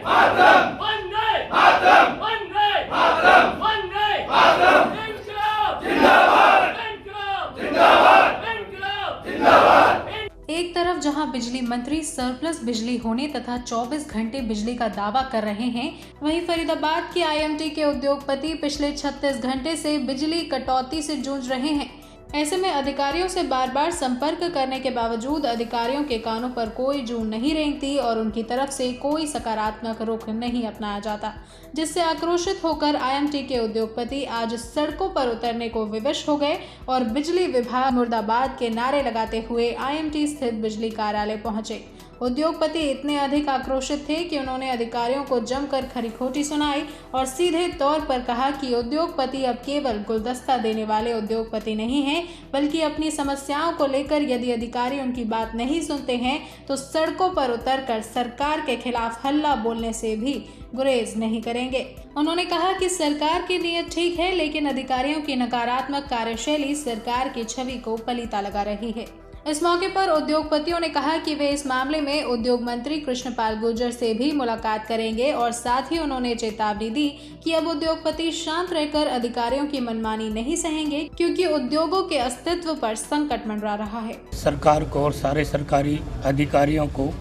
मातरम, वंदे मातरम, वंदे मातरम, वंदे मातरम, इनकलाब जिंदाबाद, इनकलाब जिंदाबाद, इनकलाब जिंदाबाद। एक तरफ जहां बिजली मंत्री सरप्लस बिजली होने तथा 24 घंटे बिजली का दावा कर रहे हैं, वहीं फरीदाबाद के आईएमटी के उद्योगपति पिछले 36 घंटे से बिजली कटौती से जूझ रहे हैं। ऐसे में अधिकारियों से बार बार संपर्क करने के बावजूद अधिकारियों के कानों पर कोई जू नहीं रेंगती और उनकी तरफ से कोई सकारात्मक रुख नहीं अपनाया जाता, जिससे आक्रोशित होकर आईएमटी के उद्योगपति आज सड़कों पर उतरने को विवश हो गए और बिजली विभाग मुर्दाबाद के नारे लगाते हुए आईएमटी स्थित बिजली कार्यालय पहुंचे। उद्योगपति इतने अधिक आक्रोशित थे कि उन्होंने अधिकारियों को जमकर खरी खोटी सुनाई और सीधे तौर पर कहा कि उद्योगपति अब केवल गुलदस्ता देने वाले उद्योगपति नहीं हैं, बल्कि अपनी समस्याओं को लेकर यदि अधिकारी उनकी बात नहीं सुनते हैं तो सड़कों पर उतरकर सरकार के खिलाफ हल्ला बोलने से भी गुरेज नहीं करेंगे। उन्होंने कहा कि सरकार की नीयत ठीक है, लेकिन अधिकारियों की नकारात्मक कार्यशैली सरकार की छवि को पलीता लगा रही है। इस मौके पर उद्योगपतियों ने कहा कि वे इस मामले में उद्योग मंत्री कृष्णपाल गुर्जर से भी मुलाकात करेंगे और साथ ही उन्होंने चेतावनी दी कि अब उद्योगपति शांत रहकर अधिकारियों की मनमानी नहीं सहेंगे, क्योंकि उद्योगों के अस्तित्व पर संकट मंडरा रहा है। सरकार को और सारे सरकारी अधिकारियों को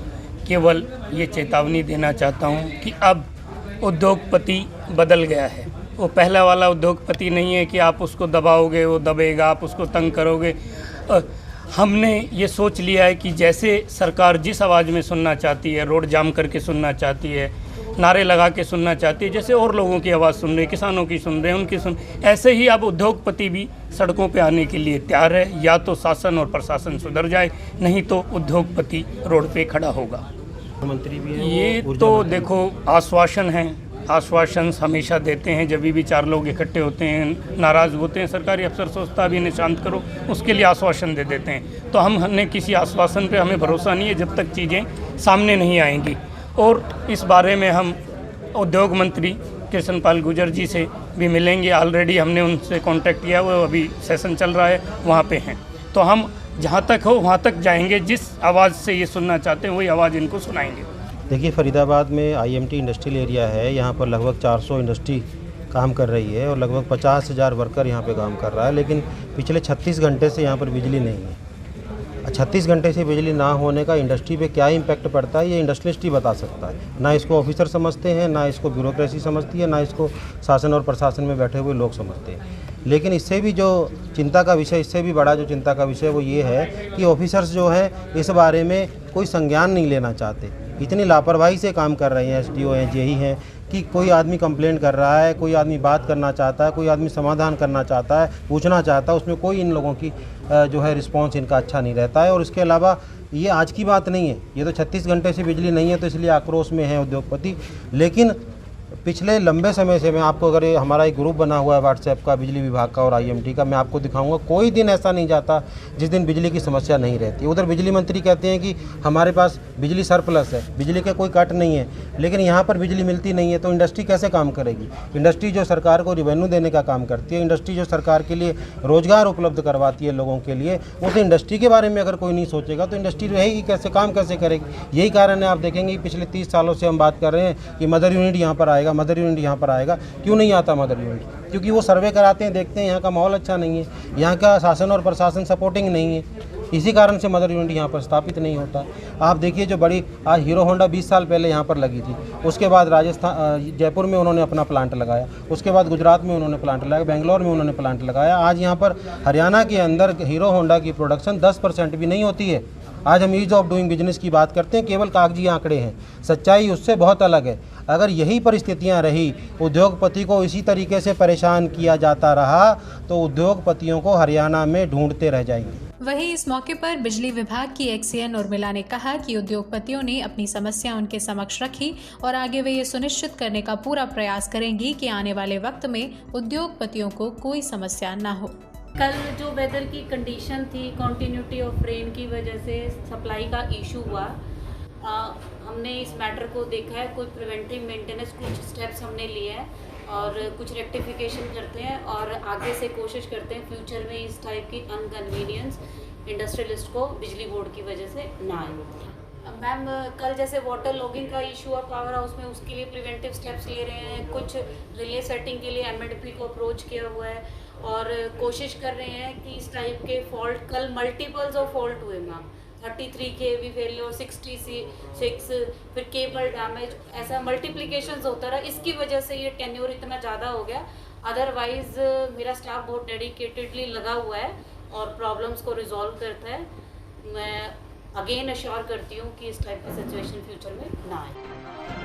केवल ये चेतावनी देना चाहता हूँ कि अब उद्योगपति बदल गया है। वो पहला वाला उद्योगपति नहीं है कि आप उसको दबाओगे वो दबेगा, आप उसको तंग करोगे। हमने ये सोच लिया है कि जैसे सरकार जिस आवाज़ में सुनना चाहती है, रोड जाम करके सुनना चाहती है, नारे लगा के सुनना चाहती है, जैसे और लोगों की आवाज़ सुन रहे, किसानों की सुन रहे हैं, उनकी ऐसे ही अब उद्योगपति भी सड़कों पे आने के लिए तैयार है। या तो शासन और प्रशासन सुधर जाए, नहीं तो उद्योगपति रोड पे खड़ा होगा। मंत्री भी हैं, ये तो देखो आश्वासन है, आश्वासन हमेशा देते हैं। जब भी चार लोग इकट्ठे होते हैं, नाराज़ होते हैं, सरकारी अफसर सोचता भी इन्हें शांत करो, उसके लिए आश्वासन दे देते हैं। तो हमने किसी आश्वासन पे हमें भरोसा नहीं है जब तक चीज़ें सामने नहीं आएंगी। और इस बारे में हम उद्योग मंत्री कृष्णपाल गुर्जर जी से भी मिलेंगे। ऑलरेडी हमने उनसे कांटेक्ट किया, वो अभी सेशन चल रहा है, वहाँ पे हैं। तो हम जहाँ तक हो वहाँ तक जाएंगे, जिस आवाज़ से ये सुनना चाहते हैं वही आवाज़ इनको सुनाएंगे। देखिए, फरीदाबाद में आईएमटी इंडस्ट्रियल एरिया है। यहाँ पर लगभग 400 इंडस्ट्री काम कर रही है और लगभग 50,000 वर्कर यहाँ पे काम कर रहा है, लेकिन पिछले 36 घंटे से यहाँ पर बिजली नहीं है। 36 घंटे से बिजली ना होने का इंडस्ट्री पे क्या इम्पैक्ट पड़ता है, ये इंडस्ट्रियलिस्ट ही बता सकता है। ना इसको ऑफिसर समझते हैं, ना इसको ब्यूरोक्रेसी समझती है, ना इसको शासन और प्रशासन में बैठे हुए लोग समझते हैं। लेकिन इससे भी जो चिंता का विषय, इससे भी बड़ा जो चिंता का विषय वो ये है कि ऑफिसर्स जो है इस बारे में कोई संज्ञान नहीं लेना चाहते। इतनी लापरवाही से काम कर रहे हैं। एसडीओ हैं, जेई हैं कि कोई आदमी कंप्लेंट कर रहा है, कोई आदमी बात करना चाहता है, कोई आदमी समाधान करना चाहता है, पूछना चाहता है, उसमें कोई इन लोगों की जो है रिस्पांस इनका अच्छा नहीं रहता है। और इसके अलावा ये आज की बात नहीं है, ये तो 36 घंटे से बिजली नहीं है तो इसलिए आक्रोश में है उद्योगपति। लेकिन पिछले लंबे समय से मैं आपको, अगर ये हमारा एक ग्रुप बना हुआ है व्हाट्सएप का बिजली विभाग का और आईएमटी का, मैं आपको दिखाऊंगा, कोई दिन ऐसा नहीं जाता जिस दिन बिजली की समस्या नहीं रहती। उधर बिजली मंत्री कहते हैं कि हमारे पास बिजली सरप्लस है, बिजली के कोई कट नहीं है, लेकिन यहाँ पर बिजली मिलती नहीं है। तो इंडस्ट्री कैसे काम करेगी? इंडस्ट्री जो सरकार को रेवेन्यू देने का काम करती है, इंडस्ट्री जो सरकार के लिए रोजगार उपलब्ध करवाती है लोगों के लिए, उस इंडस्ट्री के बारे में अगर कोई नहीं सोचेगा तो इंडस्ट्री रहेगी कैसे, काम कैसे करेगी? यही कारण है, आप देखेंगे पिछले 30 सालों से हम बात कर रहे हैं कि मदर यूनिट यहाँ पर आएगा, मदर यूनिट यहाँ पर आएगा। क्यों नहीं आता मदर यूनिट? क्योंकि वो सर्वे कराते हैं, देखते हैं यहाँ का माहौल अच्छा नहीं है, यहाँ का शासन और प्रशासन सपोर्टिंग नहीं है। इसी कारण से मदर यूनिट यहाँ पर स्थापित नहीं होता। आप देखिए, जो बड़ी आज हीरो होंडा 20 साल पहले यहाँ पर लगी थी, उसके बाद राजस्थान जयपुर में उन्होंने अपना प्लांट लगाया, उसके बाद गुजरात में उन्होंने प्लांट लगाया, बेंगलोर में उन्होंने प्लांट लगाया। आज यहाँ पर हरियाणा के अंदर हीरो होंडा की प्रोडक्शन 10% भी नहीं होती है। आज हम ईज ऑफ डूइंग बिजनेस की बात करते हैं, केवल कागजी आंकड़े हैं, सच्चाई उससे बहुत अलग है। अगर यही परिस्थितियां रही, उद्योगपति को इसी तरीके से परेशान किया जाता रहा, तो उद्योगपतियों को हरियाणा में ढूंढते रह जाएंगे। वहीं इस मौके पर बिजली विभाग की एक्सीएन उर्मिला ने कहा कि उद्योगपतियों ने अपनी समस्या उनके समक्ष रखी और आगे वे ये सुनिश्चित करने का पूरा प्रयास करेंगी कि आने वाले वक्त में उद्योगपतियों को कोई समस्या न हो। कल जो वेदर की कंडीशन थी, कॉन्टीन्यूटी ऑफ रेन की वजह से सप्लाई का इशू हुआ, हमने इस मैटर को देखा है। कोई प्रिवेंटिव मेंटेनेंस कुछ स्टेप्स हमने लिए हैं और कुछ रेक्टिफिकेशन करते हैं और आगे से कोशिश करते हैं फ्यूचर में इस टाइप की अनकन्वीनियंस इंडस्ट्रियलिस्ट को बिजली बोर्ड की वजह से ना आए। मैम कल जैसे वाटर लॉगिंग का इशू हुआ पावर हाउस में, उसके लिए प्रिवेंटिव स्टेप्स ले रहे हैं। कुछ रिले सेटिंग के लिए एमएडपी को अप्रोच किया हुआ है और कोशिश कर रहे हैं कि इस टाइप के फॉल्ट, कल मल्टीपल्स ऑफ फॉल्ट हुए मैम, 33 kV फेलियर, 66, फिर केबल डैमेज, ऐसा मल्टीप्लिकेशंस होता रहा। इसकी वजह से ये टेन्योर इतना ज़्यादा हो गया। अदरवाइज़ मेरा स्टाफ बहुत डेडिकेटेडली लगा हुआ है और प्रॉब्लम्स को रिजॉल्व करता है। मैं अगेन अश्योर करती हूँ कि इस टाइप की सिचुएशन फ्यूचर में ना आए।